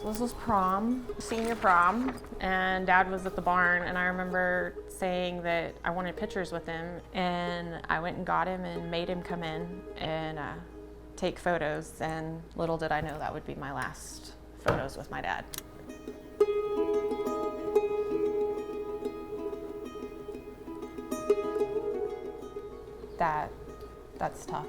This was prom, senior prom, and Dad was at the barn, and I remember saying that I wanted pictures with him, and I went and got him and made him come in and take photos, and little did I know that would be my last photos with my dad. That's tough.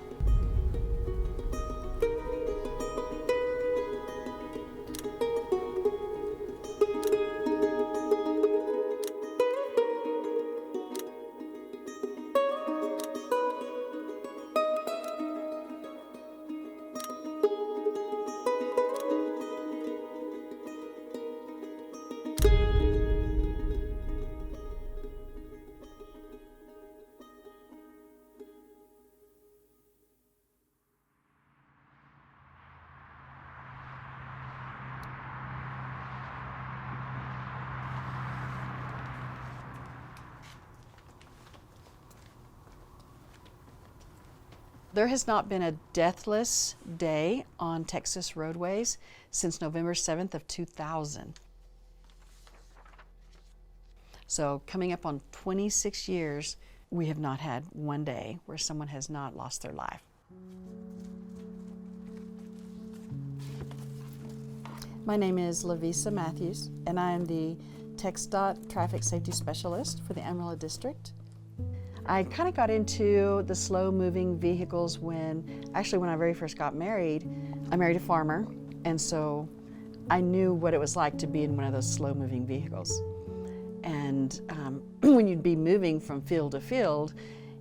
There has not been a deathless day on Texas roadways since November 7th of 2000. So coming up on 26 years, we have not had one day where someone has not lost their life. My name is Lavisa Matthews, and I am the TxDOT Traffic Safety Specialist for the Amarillo District. I kind of got into the slow-moving vehicles when I very first got married. I married a farmer, and so I knew what it was like to be in one of those slow-moving vehicles. And when you'd be moving from field to field,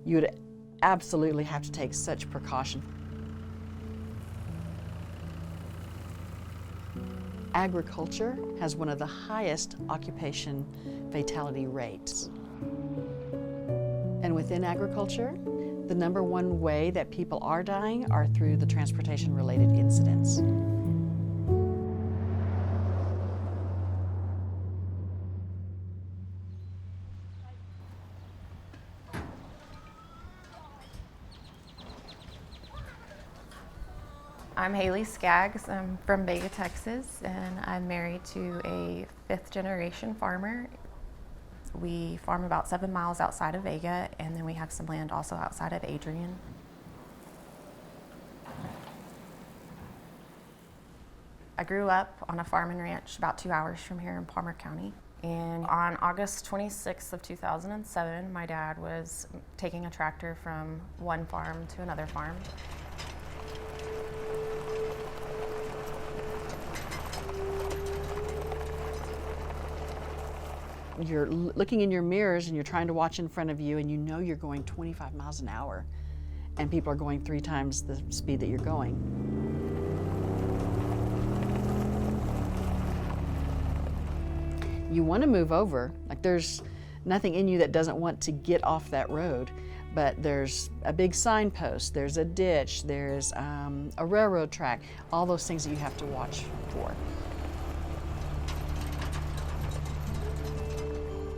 you would absolutely have to take such precaution. Agriculture has one of the highest occupation fatality rates. And within agriculture, the number one way that people are dying are through the transportation-related incidents. I'm Haylee Skaggs. I'm from Vega, Texas, and I'm married to a fifth-generation farmer. We farm about 7 miles outside of Vega, and then we have some land also outside of Adrian. I grew up on a farm and ranch about 2 hours from here in Palmer County. And on August 26th of 2007, my dad was taking a tractor from one farm to another farm. You're looking in your mirrors and you're trying to watch in front of you, and you know you're going 25 miles an hour and people are going 3 times the speed that you're going. You want to move over, like there's nothing in you that doesn't want to get off that road, but there's a big signpost, there's a ditch, there's a railroad track, all those things that you have to watch for.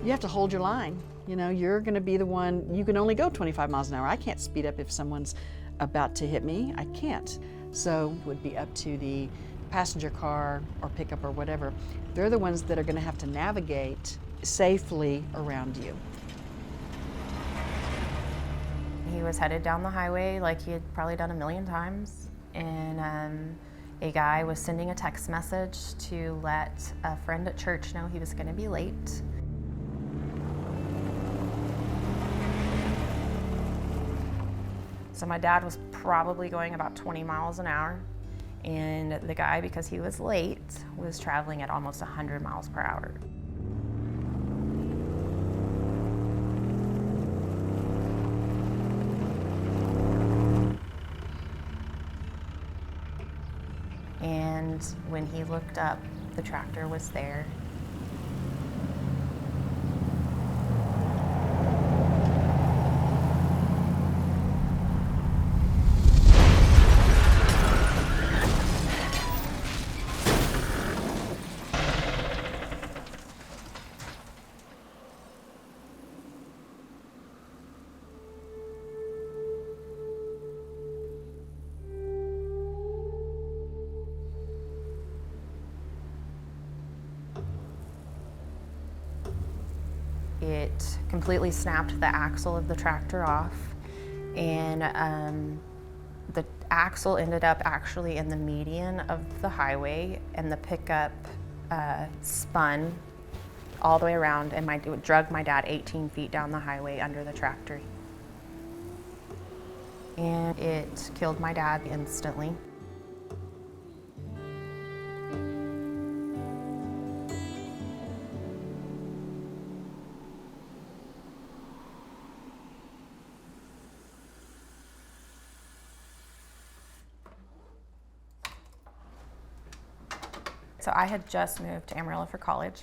You have to hold your line. You know, you're going to be the one, you can only go 25 miles an hour. I can't speed up if someone's about to hit me. I can't. So it would be up to the passenger car or pickup or whatever. They're the ones that are going to have to navigate safely around you. He was headed down the highway like he had probably done a million times, and a guy was sending a text message to let a friend at church know he was going to be late. So my dad was probably going about 20 miles an hour, and the guy, because he was late, was traveling at almost 100 miles per hour. And when he looked up, the tractor was there. it completely snapped the axle of the tractor off, and the axle ended up actually in the median of the highway, and the pickup spun all the way around, and it dragged my dad 18 feet down the highway under the tractor. And it killed my dad instantly. So I had just moved to Amarillo for college,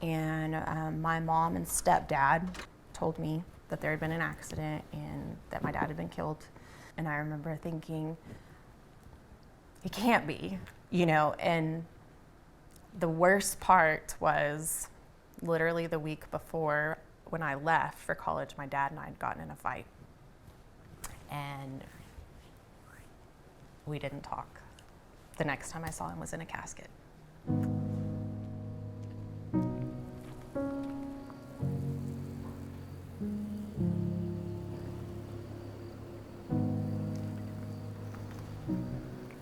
and my mom and stepdad told me that there had been an accident and that my dad had been killed. And I remember thinking, it can't be, and the worst part was literally the week before, when I left for college, my dad and I had gotten in a fight, and we didn't talk. The next time I saw him was in a casket.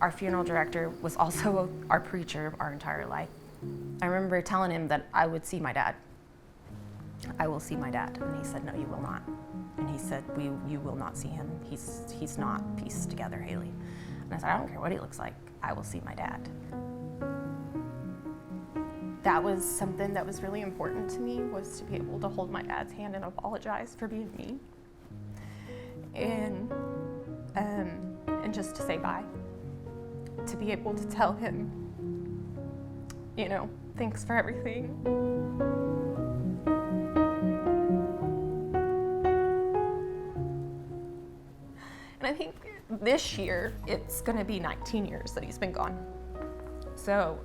Our funeral director was also our preacher our entire life. I remember telling him that I would see my dad. I will see my dad. And he said, no, you will not. And he said, you will not see him. He's not pieced together, Haley. And I said, I don't care what he looks like. I will see my dad. That was something that was really important to me, was to be able to hold my dad's hand and apologize for being me. And just to say bye. To be able to tell him, thanks for everything. And I think this year, it's gonna be 19 years that he's been gone. So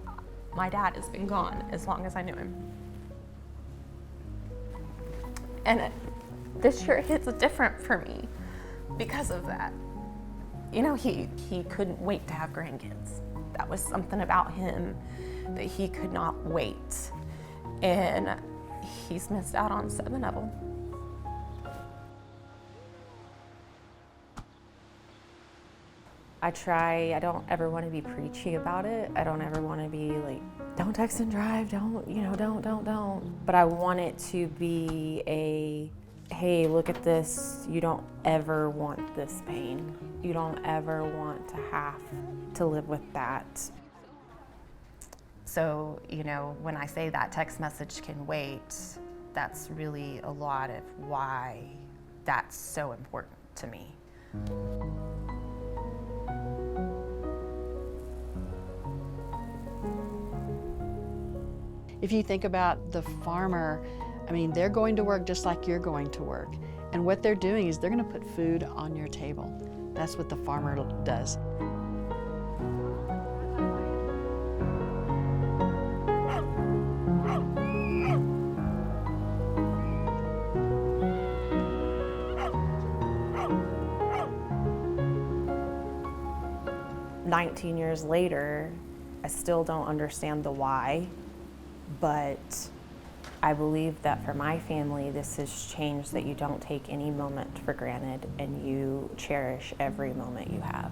my dad has been gone as long as I knew him. And this year hits different for me because of that. He couldn't wait to have grandkids. That was something about him that he could not wait. And he's missed out on 7 of them. I don't ever want to be preachy about it. I don't ever want to be like, don't text and drive, don't. But I want it to be hey, look at this. You don't ever want this pain. You don't ever want to have to live with that. So, when I say that text message can wait, that's really a lot of why that's so important to me. If you think about the farmer, they're going to work just like you're going to work. And what they're doing is they're going to put food on your table. That's what the farmer does. "19 years later, I still don't understand the why, but I believe that for my family, this has changed, that you don't take any moment for granted and you cherish every moment you have."